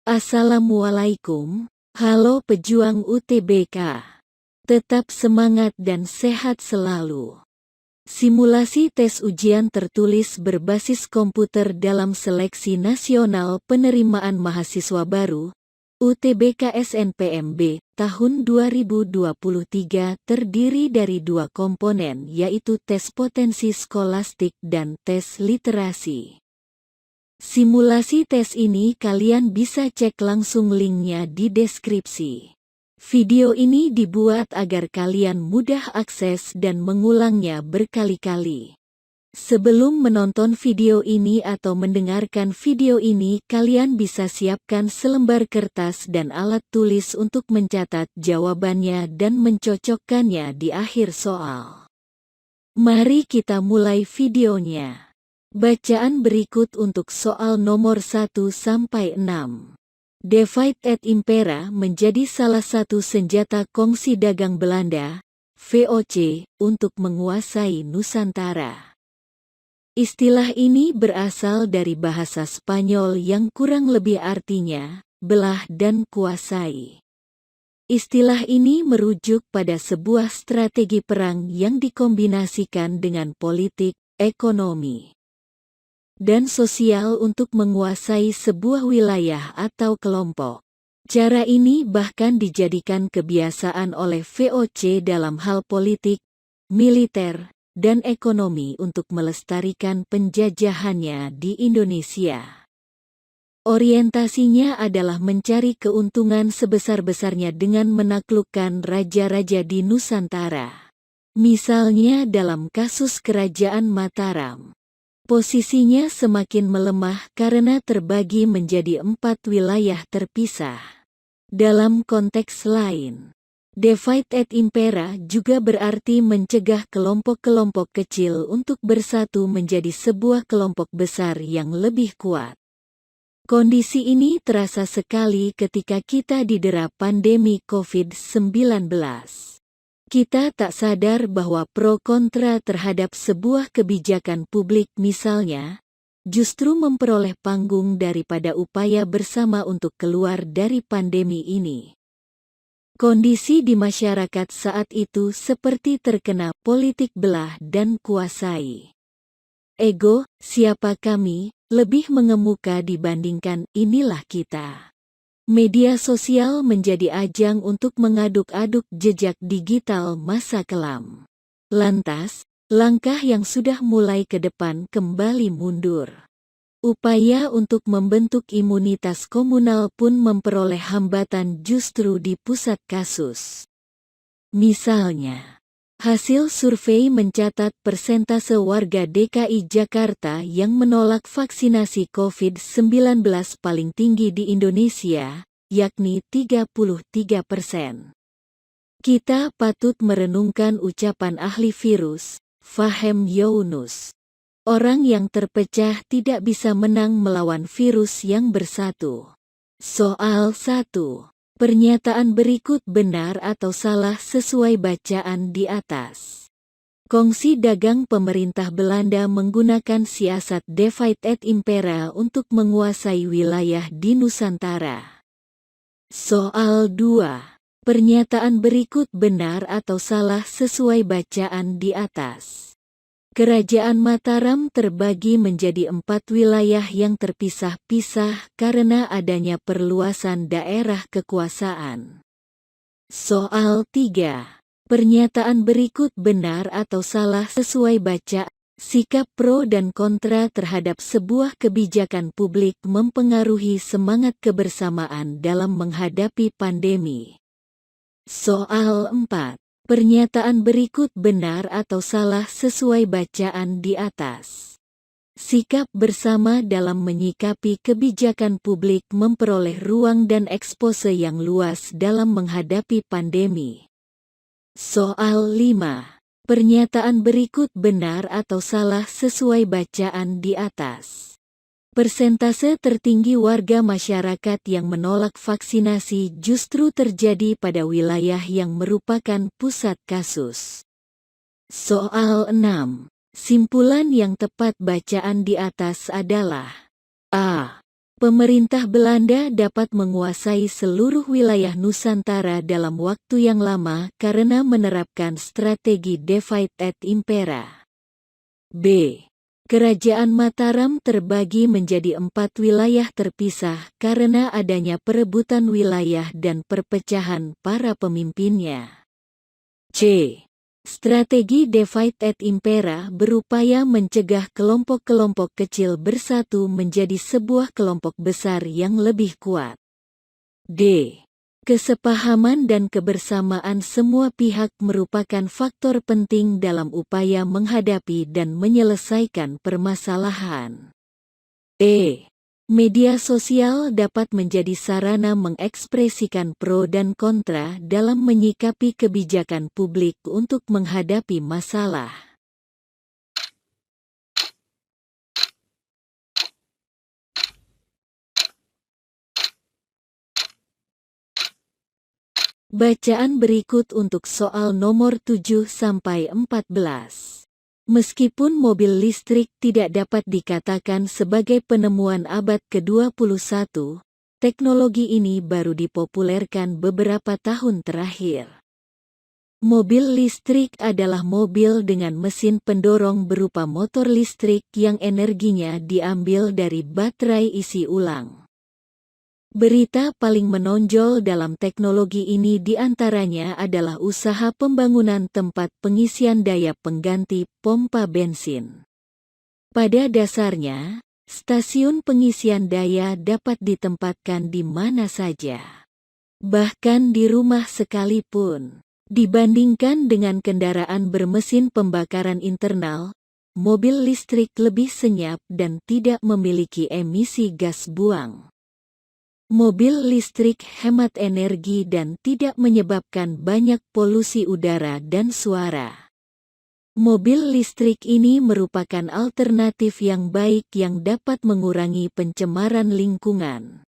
Assalamualaikum, halo pejuang UTBK. Tetap semangat dan sehat selalu. Simulasi tes ujian tertulis berbasis komputer dalam seleksi nasional penerimaan mahasiswa baru, UTBK SNPMB, tahun 2023 terdiri dari dua komponen yaitu tes potensi skolastik dan tes literasi. Simulasi tes ini kalian bisa cek langsung linknya di deskripsi. Video ini dibuat agar kalian mudah akses dan mengulangnya berkali-kali. Sebelum menonton video ini atau mendengarkan video ini, kalian bisa siapkan selembar kertas dan alat tulis untuk mencatat jawabannya dan mencocokkannya di akhir soal. Mari kita mulai videonya. Bacaan berikut untuk soal nomor 1-6. Divide et Impera menjadi salah satu senjata kongsi dagang Belanda, VOC, untuk menguasai Nusantara. Istilah ini berasal dari bahasa Spanyol yang kurang lebih artinya, belah dan kuasai. Istilah ini merujuk pada sebuah strategi perang yang dikombinasikan dengan politik, ekonomi, dan sosial untuk menguasai sebuah wilayah atau kelompok. Cara ini bahkan dijadikan kebiasaan oleh VOC dalam hal politik, militer, dan ekonomi untuk melestarikan penjajahannya di Indonesia. Orientasinya adalah mencari keuntungan sebesar-besarnya dengan menaklukkan raja-raja di Nusantara. Misalnya dalam kasus Kerajaan Mataram. Posisinya semakin melemah karena terbagi menjadi 4 wilayah terpisah. Dalam konteks lain, divide et impera juga berarti mencegah kelompok-kelompok kecil untuk bersatu menjadi sebuah kelompok besar yang lebih kuat. Kondisi ini terasa sekali ketika kita didera pandemi COVID-19. Kita tak sadar bahwa pro kontra terhadap sebuah kebijakan publik misalnya, justru memperoleh panggung daripada upaya bersama untuk keluar dari pandemi ini. Kondisi di masyarakat saat itu seperti terkena politik belah dan kuasai. Ego, siapa kami, lebih mengemuka dibandingkan inilah kita. Media sosial menjadi ajang untuk mengaduk-aduk jejak digital masa kelam. Lantas, langkah yang sudah mulai ke depan kembali mundur. Upaya untuk membentuk imunitas komunal pun memperoleh hambatan justru di pusat kasus. Misalnya, hasil survei mencatat persentase warga DKI Jakarta yang menolak vaksinasi COVID-19 paling tinggi di Indonesia, yakni 33%. Kita patut merenungkan ucapan ahli virus, Fahem Younus. Orang yang terpecah tidak bisa menang melawan virus yang bersatu. Soal 1. Pernyataan berikut benar atau salah sesuai bacaan di atas. Kongsi dagang pemerintah Belanda menggunakan siasat divide et impera untuk menguasai wilayah di Nusantara. Soal 2. Pernyataan berikut benar atau salah sesuai bacaan di atas. Kerajaan Mataram terbagi menjadi 4 wilayah yang terpisah-pisah karena adanya perluasan daerah kekuasaan. Soal 3. Pernyataan berikut benar atau salah sesuai baca. Sikap pro dan kontra terhadap sebuah kebijakan publik mempengaruhi semangat kebersamaan dalam menghadapi pandemi. Soal 4. Pernyataan berikut benar atau salah sesuai bacaan di atas. Sikap bersama dalam menyikapi kebijakan publik memperoleh ruang dan ekspose yang luas dalam menghadapi pandemi. Soal 5. Pernyataan berikut benar atau salah sesuai bacaan di atas. Persentase tertinggi warga masyarakat yang menolak vaksinasi justru terjadi pada wilayah yang merupakan pusat kasus. Soal 6. Simpulan yang tepat bacaan di atas adalah A. Pemerintah Belanda dapat menguasai seluruh wilayah Nusantara dalam waktu yang lama karena menerapkan strategi divide et impera. B. Kerajaan Mataram terbagi menjadi 4 wilayah terpisah karena adanya perebutan wilayah dan perpecahan para pemimpinnya. C. Strategi divide et impera berupaya mencegah kelompok-kelompok kecil bersatu menjadi sebuah kelompok besar yang lebih kuat. D. Kesepahaman dan kebersamaan semua pihak merupakan faktor penting dalam upaya menghadapi dan menyelesaikan permasalahan. E. Media sosial dapat menjadi sarana mengekspresikan pro dan kontra dalam menyikapi kebijakan publik untuk menghadapi masalah. Bacaan berikut untuk soal nomor 7-14. Meskipun mobil listrik tidak dapat dikatakan sebagai penemuan abad ke-21, teknologi ini baru dipopulerkan beberapa tahun terakhir. Mobil listrik adalah mobil dengan mesin pendorong berupa motor listrik yang energinya diambil dari baterai isi ulang. Berita paling menonjol dalam teknologi ini diantaranya adalah usaha pembangunan tempat pengisian daya pengganti pompa bensin. Pada dasarnya, stasiun pengisian daya dapat ditempatkan di mana saja. Bahkan di rumah sekalipun. Dibandingkan dengan kendaraan bermesin pembakaran internal, mobil listrik lebih senyap dan tidak memiliki emisi gas buang. Mobil listrik hemat energi dan tidak menyebabkan banyak polusi udara dan suara. Mobil listrik ini merupakan alternatif yang baik yang dapat mengurangi pencemaran lingkungan,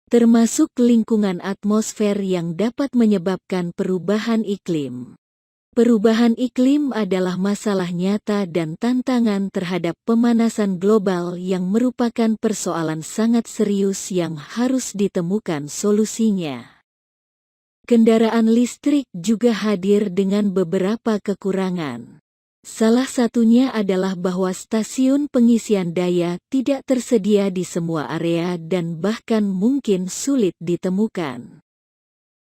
termasuk lingkungan atmosfer yang dapat menyebabkan perubahan iklim. Perubahan iklim adalah masalah nyata dan tantangan terhadap pemanasan global yang merupakan persoalan sangat serius yang harus ditemukan solusinya. Kendaraan listrik juga hadir dengan beberapa kekurangan. Salah satunya adalah bahwa stasiun pengisian daya tidak tersedia di semua area dan bahkan mungkin sulit ditemukan.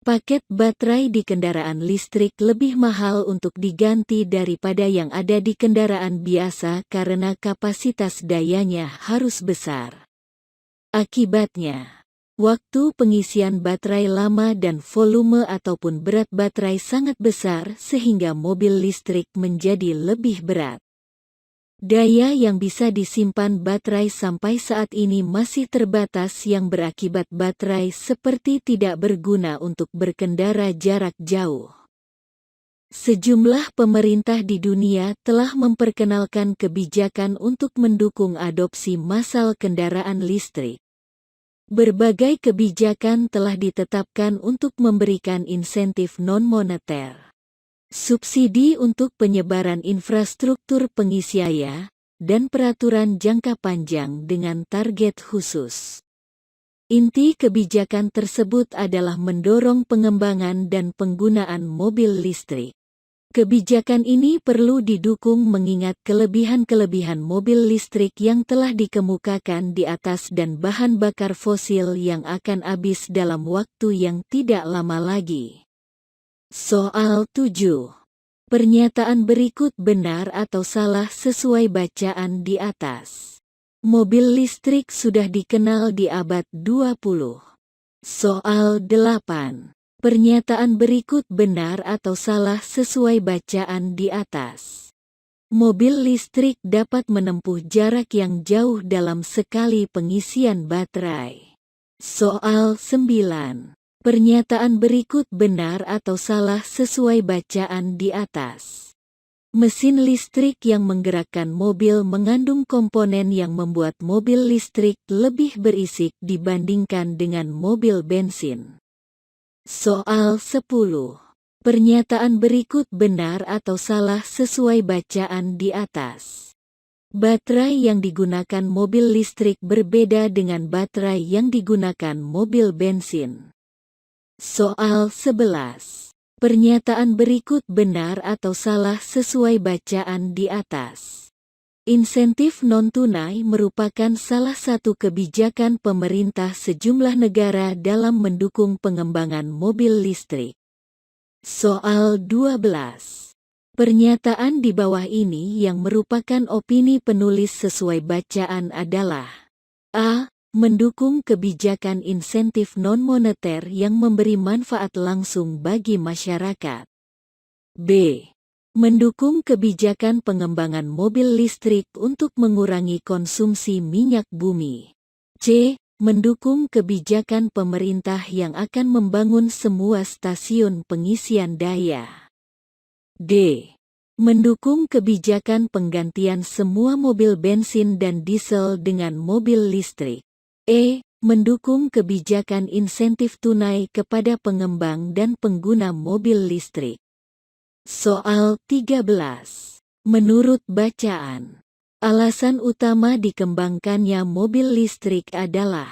Paket baterai di kendaraan listrik lebih mahal untuk diganti daripada yang ada di kendaraan biasa karena kapasitas dayanya harus besar. Akibatnya, waktu pengisian baterai lama dan volume ataupun berat baterai sangat besar sehingga mobil listrik menjadi lebih berat. Daya yang bisa disimpan baterai sampai saat ini masih terbatas yang berakibat baterai seperti tidak berguna untuk berkendara jarak jauh. Sejumlah pemerintah di dunia telah memperkenalkan kebijakan untuk mendukung adopsi massal kendaraan listrik. Berbagai kebijakan telah ditetapkan untuk memberikan insentif non-moneter, subsidi untuk penyebaran infrastruktur pengisian, dan peraturan jangka panjang dengan target khusus. Inti kebijakan tersebut adalah mendorong pengembangan dan penggunaan mobil listrik. Kebijakan ini perlu didukung mengingat kelebihan-kelebihan mobil listrik yang telah dikemukakan di atas dan bahan bakar fosil yang akan habis dalam waktu yang tidak lama lagi. Soal 7. Pernyataan berikut benar atau salah sesuai bacaan di atas. Mobil listrik sudah dikenal di abad 20. Soal 8. Pernyataan berikut benar atau salah sesuai bacaan di atas. Mobil listrik dapat menempuh jarak yang jauh dalam sekali pengisian baterai. Soal 9. Pernyataan berikut benar atau salah sesuai bacaan di atas. Mesin listrik yang menggerakkan mobil mengandung komponen yang membuat mobil listrik lebih berisik dibandingkan dengan mobil bensin. Soal 10. Pernyataan berikut benar atau salah sesuai bacaan di atas. Baterai yang digunakan mobil listrik berbeda dengan baterai yang digunakan mobil bensin. Soal 11. Pernyataan berikut benar atau salah sesuai bacaan di atas. Insentif non-tunai merupakan salah satu kebijakan pemerintah sejumlah negara dalam mendukung pengembangan mobil listrik. Soal 12. Pernyataan di bawah ini yang merupakan opini penulis sesuai bacaan adalah A. Mendukung kebijakan insentif non-moneter yang memberi manfaat langsung bagi masyarakat. B. Mendukung kebijakan pengembangan mobil listrik untuk mengurangi konsumsi minyak bumi. C. Mendukung kebijakan pemerintah yang akan membangun semua stasiun pengisian daya. D. Mendukung kebijakan penggantian semua mobil bensin dan diesel dengan mobil listrik. E. Mendukung kebijakan insentif tunai kepada pengembang dan pengguna mobil listrik. Soal 13. Menurut bacaan, alasan utama dikembangkannya mobil listrik adalah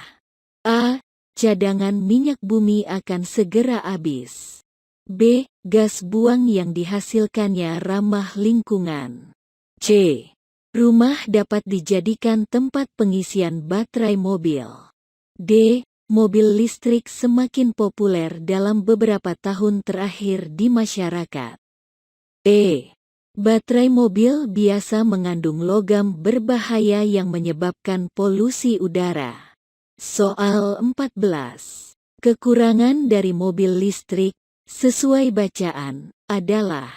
A. Cadangan minyak bumi akan segera habis. B. Gas buang yang dihasilkannya ramah lingkungan. C. Rumah dapat dijadikan tempat pengisian baterai mobil. D. Mobil listrik semakin populer dalam beberapa tahun terakhir di masyarakat. E. Baterai mobil biasa mengandung logam berbahaya yang menyebabkan polusi udara. Soal 14. Kekurangan dari mobil listrik, sesuai bacaan, adalah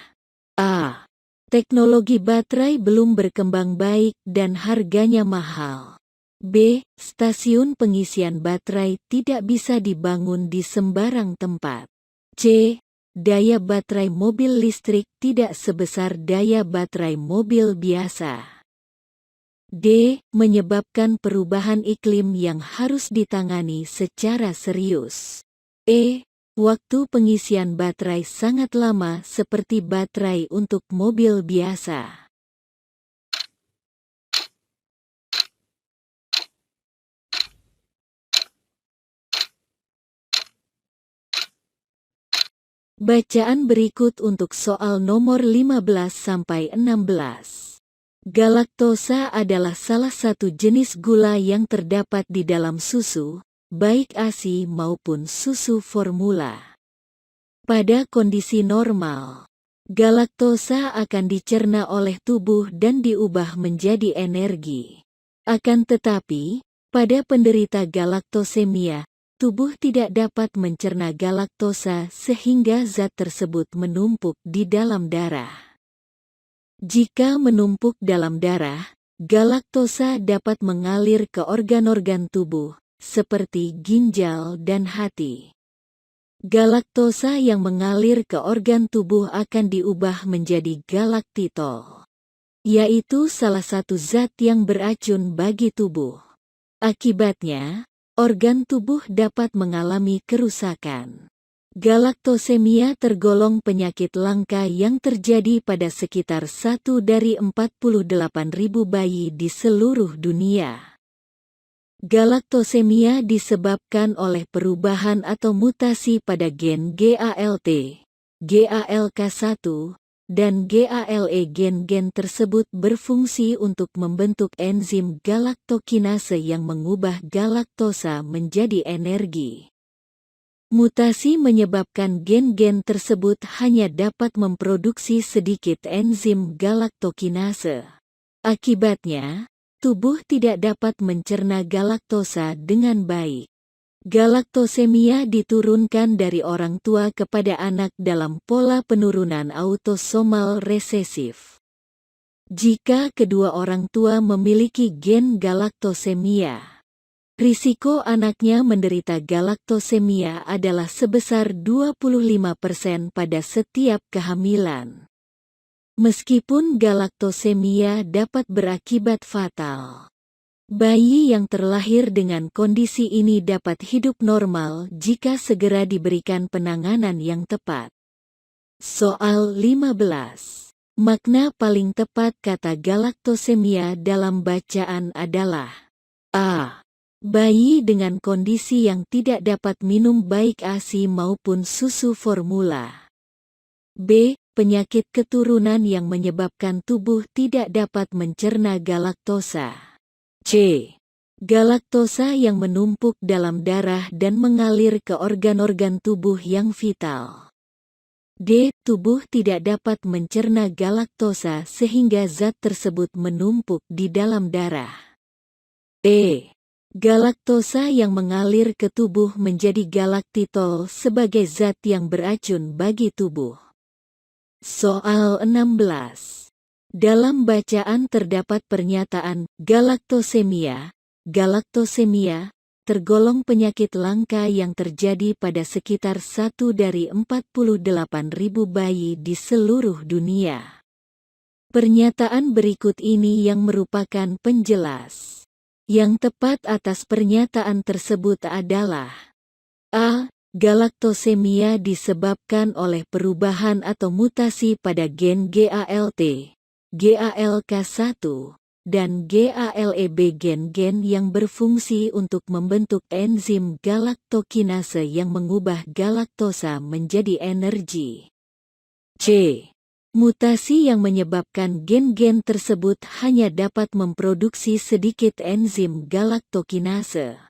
A. Teknologi baterai belum berkembang baik dan harganya mahal. B. Stasiun pengisian baterai tidak bisa dibangun di sembarang tempat. C. Daya baterai mobil listrik tidak sebesar daya baterai mobil biasa. D. Menyebabkan perubahan iklim yang harus ditangani secara serius. E. Waktu pengisian baterai sangat lama seperti baterai untuk mobil biasa. Bacaan berikut untuk soal nomor 15-16. Galaktosa adalah salah satu jenis gula yang terdapat di dalam susu, baik ASI maupun susu formula. Pada kondisi normal, galaktosa akan dicerna oleh tubuh dan diubah menjadi energi. Akan tetapi, pada penderita galaktosemia, tubuh tidak dapat mencerna galaktosa sehingga zat tersebut menumpuk di dalam darah. Jika menumpuk dalam darah, galaktosa dapat mengalir ke organ-organ tubuh, seperti ginjal dan hati. Galaktosa yang mengalir ke organ tubuh akan diubah menjadi galaktitol, yaitu salah satu zat yang beracun bagi tubuh. Akibatnya, organ tubuh dapat mengalami kerusakan. Galaktosemia tergolong penyakit langka yang terjadi pada sekitar 1 dari 48.000 bayi di seluruh dunia. Galaktosemia disebabkan oleh perubahan atau mutasi pada gen GALT, GALK1, dan GALE. Gen-gen tersebut berfungsi untuk membentuk enzim galaktokinase yang mengubah galaktosa menjadi energi. Mutasi menyebabkan gen-gen tersebut hanya dapat memproduksi sedikit enzim galaktokinase. Akibatnya, tubuh tidak dapat mencerna galaktosa dengan baik. Galaktosemia diturunkan dari orang tua kepada anak dalam pola penurunan autosomal resesif. Jika kedua orang tua memiliki gen galaktosemia, risiko anaknya menderita galaktosemia adalah sebesar 25% pada setiap kehamilan. Meskipun galaktosemia dapat berakibat fatal, bayi yang terlahir dengan kondisi ini dapat hidup normal jika segera diberikan penanganan yang tepat. Soal 15. Makna paling tepat kata galaktosemia dalam bacaan adalah A. Bayi dengan kondisi yang tidak dapat minum baik ASI maupun susu formula. B. Penyakit keturunan yang menyebabkan tubuh tidak dapat mencerna galaktosa. C. Galaktosa yang menumpuk dalam darah dan mengalir ke organ-organ tubuh yang vital. D. Tubuh tidak dapat mencerna galaktosa sehingga zat tersebut menumpuk di dalam darah. E. Galaktosa yang mengalir ke tubuh menjadi galaktitol sebagai zat yang beracun bagi tubuh. Soal 16. Dalam bacaan terdapat pernyataan galaktosemia. Galaktosemia tergolong penyakit langka yang terjadi pada sekitar 1 dari 48.000 bayi di seluruh dunia. Pernyataan berikut ini yang merupakan penjelas. Yang tepat atas pernyataan tersebut adalah A. Galaktosemia disebabkan oleh perubahan atau mutasi pada gen GALT, GALK1, dan GALEB gen-gen yang berfungsi untuk membentuk enzim galaktokinase yang mengubah galaktosa menjadi energi. C. Mutasi yang menyebabkan gen-gen tersebut hanya dapat memproduksi sedikit enzim galaktokinase.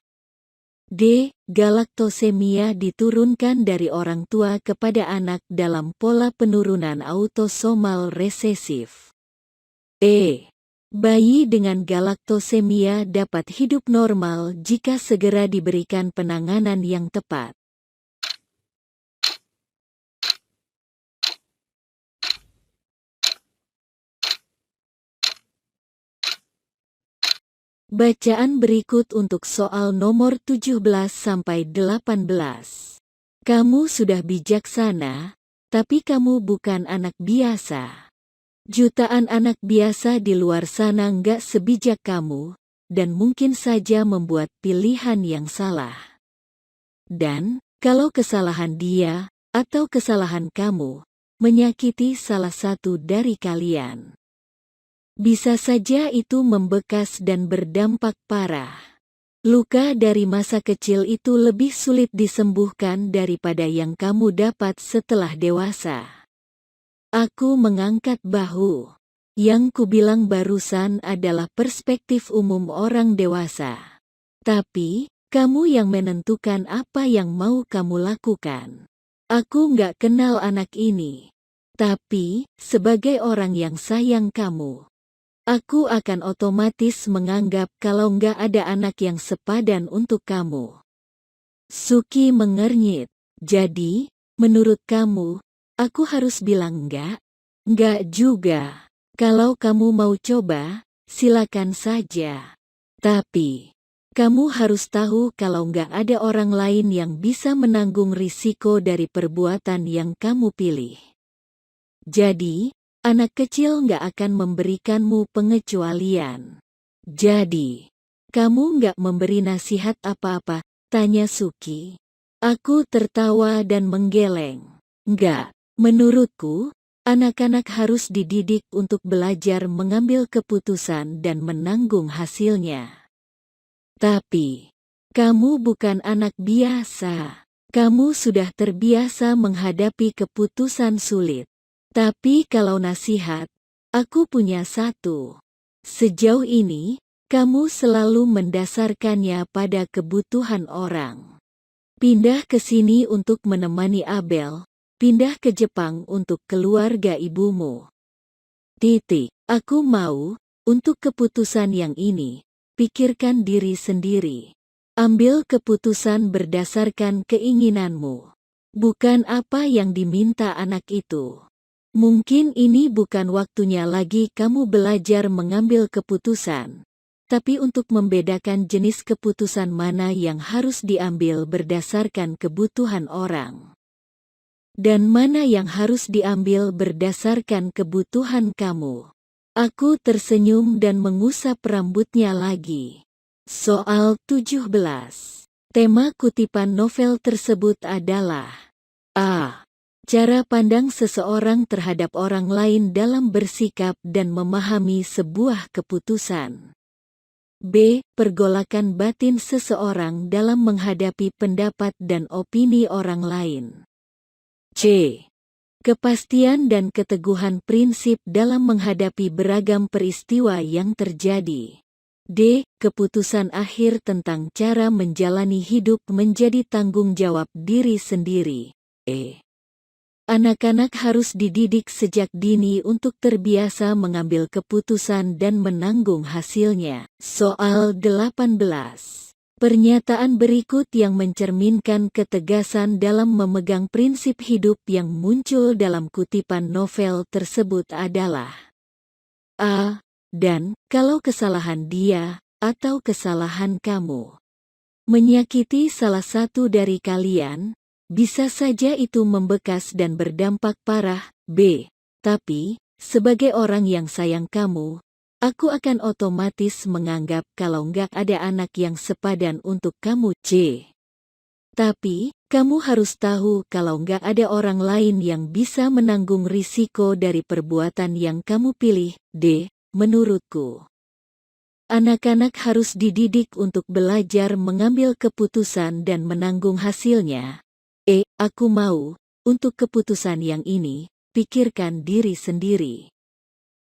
D. Galaktosemia diturunkan dari orang tua kepada anak dalam pola penurunan autosomal resesif. E. Bayi dengan galaktosemia dapat hidup normal jika segera diberikan penanganan yang tepat. Bacaan berikut untuk soal nomor 17-18. Kamu sudah bijaksana, tapi kamu bukan anak biasa. Jutaan anak biasa di luar sana nggak sebijak kamu, dan mungkin saja membuat pilihan yang salah. Dan, kalau kesalahan dia, atau kesalahan kamu, menyakiti salah satu dari kalian, bisa saja itu membekas dan berdampak parah. Luka dari masa kecil itu lebih sulit disembuhkan daripada yang kamu dapat setelah dewasa. Aku mengangkat bahu. Yang kubilang barusan adalah perspektif umum orang dewasa. Tapi, kamu yang menentukan apa yang mau kamu lakukan. Aku nggak kenal anak ini. Tapi, sebagai orang yang sayang kamu, aku akan otomatis menganggap kalau nggak ada anak yang sepadan untuk kamu. Suki mengernyit. Jadi, menurut kamu, aku harus bilang enggak? Enggak juga. Kalau kamu mau coba, silakan saja. Tapi, kamu harus tahu kalau enggak ada orang lain yang bisa menanggung risiko dari perbuatan yang kamu pilih. Jadi, anak kecil enggak akan memberikanmu pengecualian. Jadi, kamu enggak memberi nasihat apa-apa? Tanya Suki. Aku tertawa dan menggeleng. Enggak. Menurutku, anak-anak harus dididik untuk belajar mengambil keputusan dan menanggung hasilnya. Tapi, kamu bukan anak biasa. Kamu sudah terbiasa menghadapi keputusan sulit. Tapi kalau nasihat, aku punya satu. Sejauh ini, kamu selalu mendasarkannya pada kebutuhan orang. Pindah ke sini untuk menemani Abel. Pindah ke Jepang untuk keluarga ibumu. Aku mau, untuk keputusan yang ini, pikirkan diri sendiri. Ambil keputusan berdasarkan keinginanmu. Bukan apa yang diminta anak itu. Mungkin ini bukan waktunya lagi kamu belajar mengambil keputusan. Tapi untuk membedakan jenis keputusan mana yang harus diambil berdasarkan kebutuhan orang. Dan mana yang harus diambil berdasarkan kebutuhan kamu. Aku tersenyum dan mengusap rambutnya lagi. Soal 17. Tema kutipan novel tersebut adalah A. Cara pandang seseorang terhadap orang lain dalam bersikap dan memahami sebuah keputusan. B. Pergolakan batin seseorang dalam menghadapi pendapat dan opini orang lain. C. Kepastian dan keteguhan prinsip dalam menghadapi beragam peristiwa yang terjadi. D. Keputusan akhir tentang cara menjalani hidup menjadi tanggung jawab diri sendiri. E. Anak-anak harus dididik sejak dini untuk terbiasa mengambil keputusan dan menanggung hasilnya. Soal 18. Pernyataan berikut yang mencerminkan ketegasan dalam memegang prinsip hidup yang muncul dalam kutipan novel tersebut adalah A. Dan, kalau kesalahan dia, atau kesalahan kamu menyakiti salah satu dari kalian, bisa saja itu membekas dan berdampak parah. B. Tapi, sebagai orang yang sayang kamu, aku akan otomatis menganggap kalau nggak ada anak yang sepadan untuk kamu. C. Tapi, kamu harus tahu kalau nggak ada orang lain yang bisa menanggung risiko dari perbuatan yang kamu pilih. D. Menurutku, anak-anak harus dididik untuk belajar mengambil keputusan dan menanggung hasilnya. E. Aku mau, untuk keputusan yang ini, pikirkan diri sendiri.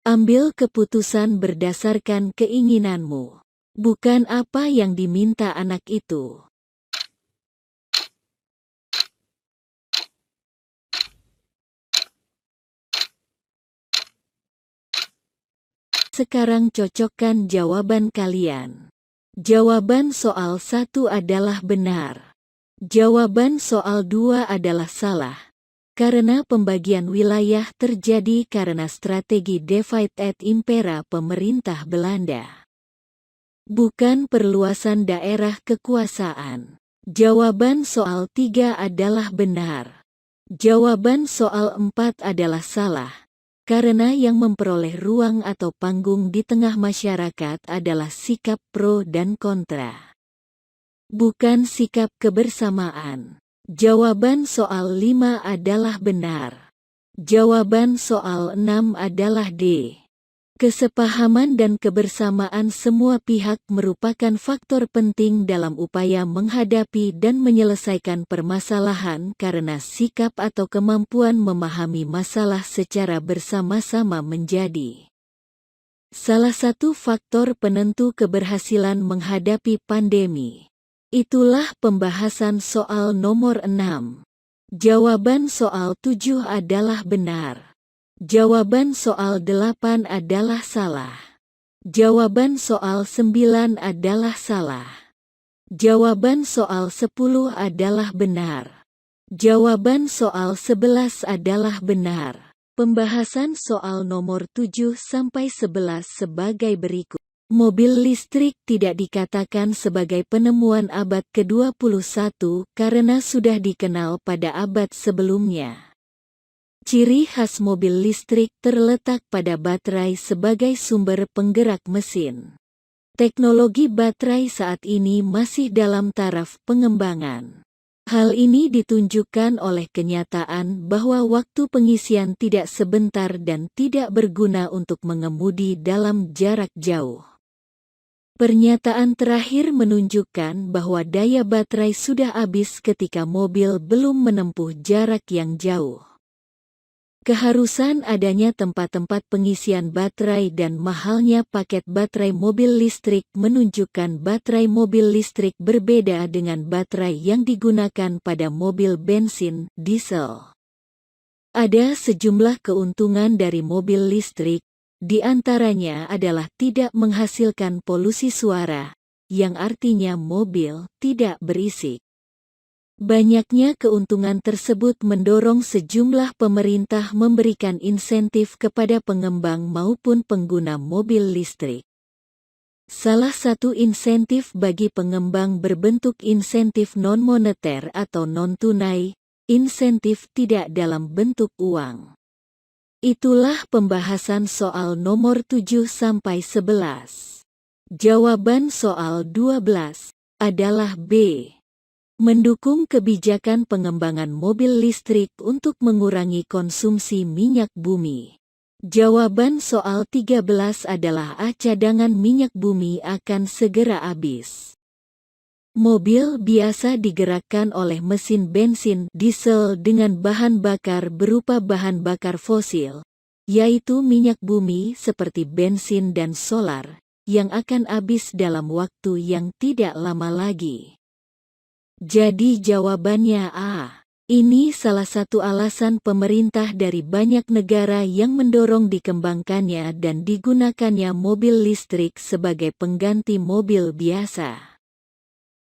Ambil keputusan berdasarkan keinginanmu, bukan apa yang diminta anak itu. Sekarang cocokkan jawaban kalian. Jawaban soal 1 adalah benar. Jawaban soal 2 adalah salah. Karena pembagian wilayah terjadi karena strategi divide et impera pemerintah Belanda, bukan perluasan daerah kekuasaan. Jawaban soal 3 adalah benar. Jawaban soal 4 adalah salah. Karena yang memperoleh ruang atau panggung di tengah masyarakat adalah sikap pro dan kontra, bukan sikap kebersamaan. Jawaban soal 5 adalah benar. Jawaban soal 6 adalah D. Kesepahaman dan kebersamaan semua pihak merupakan faktor penting dalam upaya menghadapi dan menyelesaikan permasalahan karena sikap atau kemampuan memahami masalah secara bersama-sama menjadi salah satu faktor penentu keberhasilan menghadapi pandemi. Itulah pembahasan soal nomor 6. Jawaban soal 7 adalah benar. Jawaban soal 8 adalah salah. Jawaban soal 9 adalah salah. Jawaban soal 10 adalah benar. Jawaban soal 11 adalah benar. Pembahasan soal nomor 7 sampai 11 sebagai berikut. Mobil listrik tidak dikatakan sebagai penemuan abad ke-21 karena sudah dikenal pada abad sebelumnya. Ciri khas mobil listrik terletak pada baterai sebagai sumber penggerak mesin. Teknologi baterai saat ini masih dalam taraf pengembangan. Hal ini ditunjukkan oleh kenyataan bahwa waktu pengisian tidak sebentar dan tidak berguna untuk mengemudi dalam jarak jauh. Pernyataan terakhir menunjukkan bahwa daya baterai sudah habis ketika mobil belum menempuh jarak yang jauh. Keharusan adanya tempat-tempat pengisian baterai dan mahalnya paket baterai mobil listrik menunjukkan baterai mobil listrik berbeda dengan baterai yang digunakan pada mobil bensin, diesel. Ada sejumlah keuntungan dari mobil listrik, di antaranya adalah tidak menghasilkan polusi suara, yang artinya mobil tidak berisik. Banyaknya keuntungan tersebut mendorong sejumlah pemerintah memberikan insentif kepada pengembang maupun pengguna mobil listrik. Salah satu insentif bagi pengembang berbentuk insentif non-moneter atau non-tunai, insentif tidak dalam bentuk uang. Itulah pembahasan soal nomor 7 sampai 11. Jawaban soal 12 adalah B. Mendukung kebijakan pengembangan mobil listrik untuk mengurangi konsumsi minyak bumi. Jawaban soal 13 adalah A. Cadangan minyak bumi akan segera habis. Mobil biasa digerakkan oleh mesin bensin diesel dengan bahan bakar berupa bahan bakar fosil, yaitu minyak bumi seperti bensin dan solar, yang akan habis dalam waktu yang tidak lama lagi. Jadi jawabannya A. Ini salah satu alasan pemerintah dari banyak negara yang mendorong dikembangkannya dan digunakannya mobil listrik sebagai pengganti mobil biasa.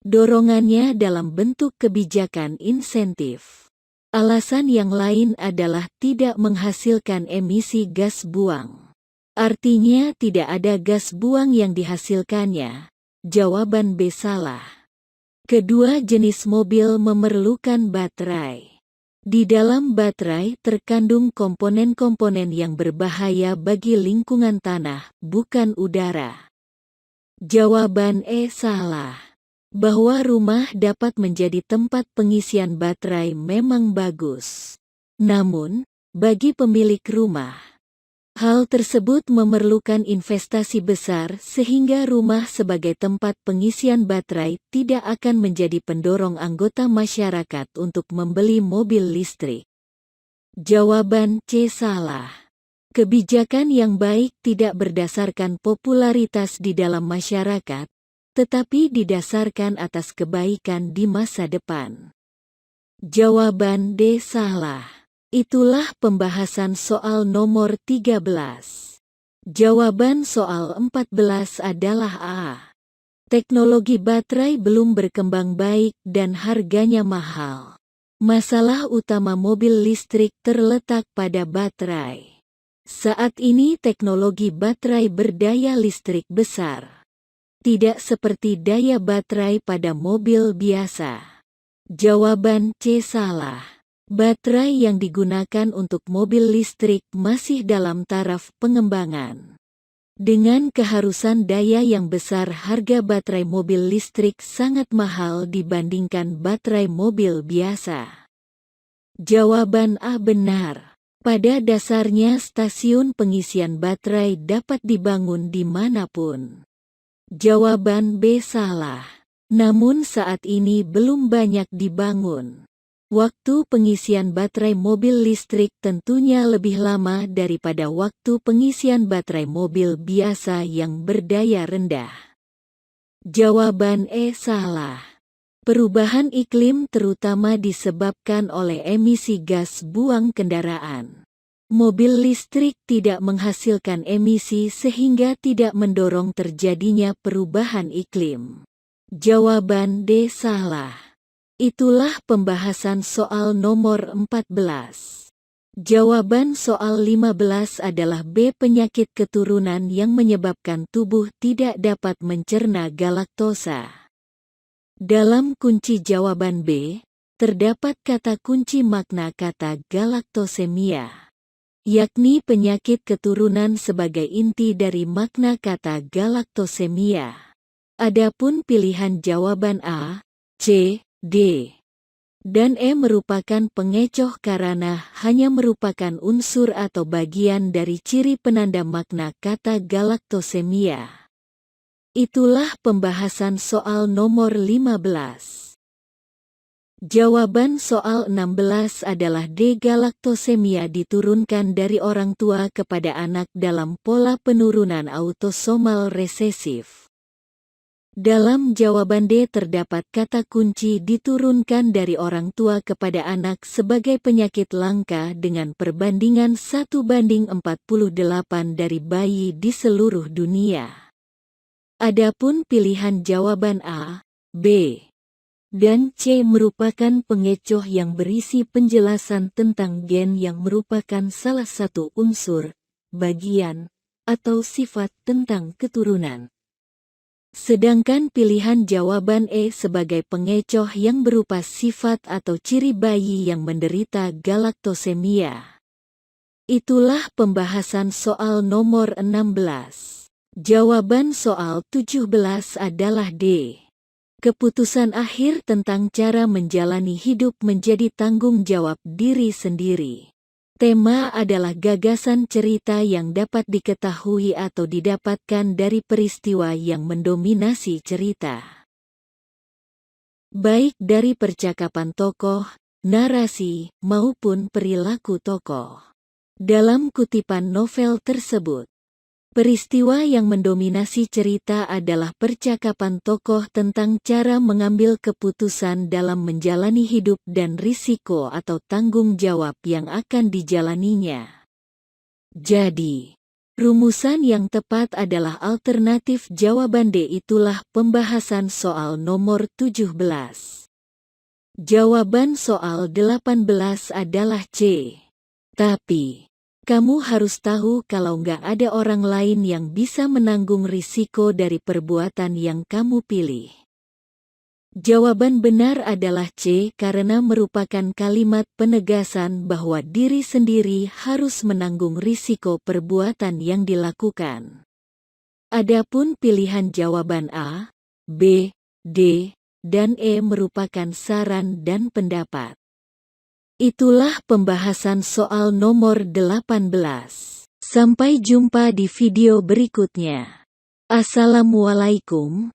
Dorongannya dalam bentuk kebijakan insentif. Alasan yang lain adalah tidak menghasilkan emisi gas buang. Artinya tidak ada gas buang yang dihasilkannya. Jawaban B salah. Kedua jenis mobil memerlukan baterai. Di dalam baterai terkandung komponen-komponen yang berbahaya bagi lingkungan tanah, bukan udara. Jawaban E salah. Bahwa rumah dapat menjadi tempat pengisian baterai memang bagus. Namun, bagi pemilik rumah, hal tersebut memerlukan investasi besar sehingga rumah sebagai tempat pengisian baterai tidak akan menjadi pendorong anggota masyarakat untuk membeli mobil listrik. Jawaban C salah. Kebijakan yang baik tidak berdasarkan popularitas di dalam masyarakat, tetapi didasarkan atas kebaikan di masa depan. Jawaban D salah. Itulah pembahasan soal nomor 13. Jawaban soal 14 adalah A. Teknologi baterai belum berkembang baik dan harganya mahal. Masalah utama mobil listrik terletak pada baterai. Saat ini teknologi baterai berdaya listrik besar. Tidak seperti daya baterai pada mobil biasa. Jawaban C salah. Baterai yang digunakan untuk mobil listrik masih dalam taraf pengembangan. Dengan keharusan daya yang besar, harga baterai mobil listrik sangat mahal dibandingkan baterai mobil biasa. Jawaban A benar. Pada dasarnya stasiun pengisian baterai dapat dibangun di manapun. Jawaban B salah. Namun saat ini belum banyak dibangun. Waktu pengisian baterai mobil listrik tentunya lebih lama daripada waktu pengisian baterai mobil biasa yang berdaya rendah. Jawaban E salah. Perubahan iklim terutama disebabkan oleh emisi gas buang kendaraan. Mobil listrik tidak menghasilkan emisi sehingga tidak mendorong terjadinya perubahan iklim. Jawaban D salah. Itulah pembahasan soal nomor 14. Jawaban soal 15 adalah B. Penyakit keturunan yang menyebabkan tubuh tidak dapat mencerna galaktosa. Dalam kunci jawaban B, terdapat kata kunci makna kata galaktosemia, yakni penyakit keturunan sebagai inti dari makna kata galaktosemia. Adapun pilihan jawaban A, C, D, dan E merupakan pengecoh karena hanya merupakan unsur atau bagian dari ciri penanda makna kata galaktosemia. Itulah pembahasan soal nomor 15. Jawaban soal 16 adalah D. Galaktosemia diturunkan dari orang tua kepada anak dalam pola penurunan autosomal resesif. Dalam jawaban D terdapat kata kunci diturunkan dari orang tua kepada anak sebagai penyakit langka dengan perbandingan 1:48 dari bayi di seluruh dunia. Adapun pilihan jawaban A, B, dan C merupakan pengecoh yang berisi penjelasan tentang gen yang merupakan salah satu unsur, bagian, atau sifat tentang keturunan. Sedangkan pilihan jawaban E sebagai pengecoh yang berupa sifat atau ciri bayi yang menderita galaktosemia. Itulah pembahasan soal nomor 16. Jawaban soal 17 adalah D. Keputusan akhir tentang cara menjalani hidup menjadi tanggung jawab diri sendiri. Tema adalah gagasan cerita yang dapat diketahui atau didapatkan dari peristiwa yang mendominasi cerita. Baik dari percakapan tokoh, narasi, maupun perilaku tokoh. Dalam kutipan novel tersebut, peristiwa yang mendominasi cerita adalah percakapan tokoh tentang cara mengambil keputusan dalam menjalani hidup dan risiko atau tanggung jawab yang akan dijalaninya. Jadi, rumusan yang tepat adalah alternatif jawaban D. Itulah pembahasan soal nomor 17. Jawaban soal 18 adalah C. Tapi kamu harus tahu kalau nggak ada orang lain yang bisa menanggung risiko dari perbuatan yang kamu pilih. Jawaban benar adalah C karena merupakan kalimat penegasan bahwa diri sendiri harus menanggung risiko perbuatan yang dilakukan. Adapun pilihan jawaban A, B, D, dan E merupakan saran dan pendapat. Itulah pembahasan soal nomor 18. Sampai jumpa di video berikutnya. Assalamualaikum.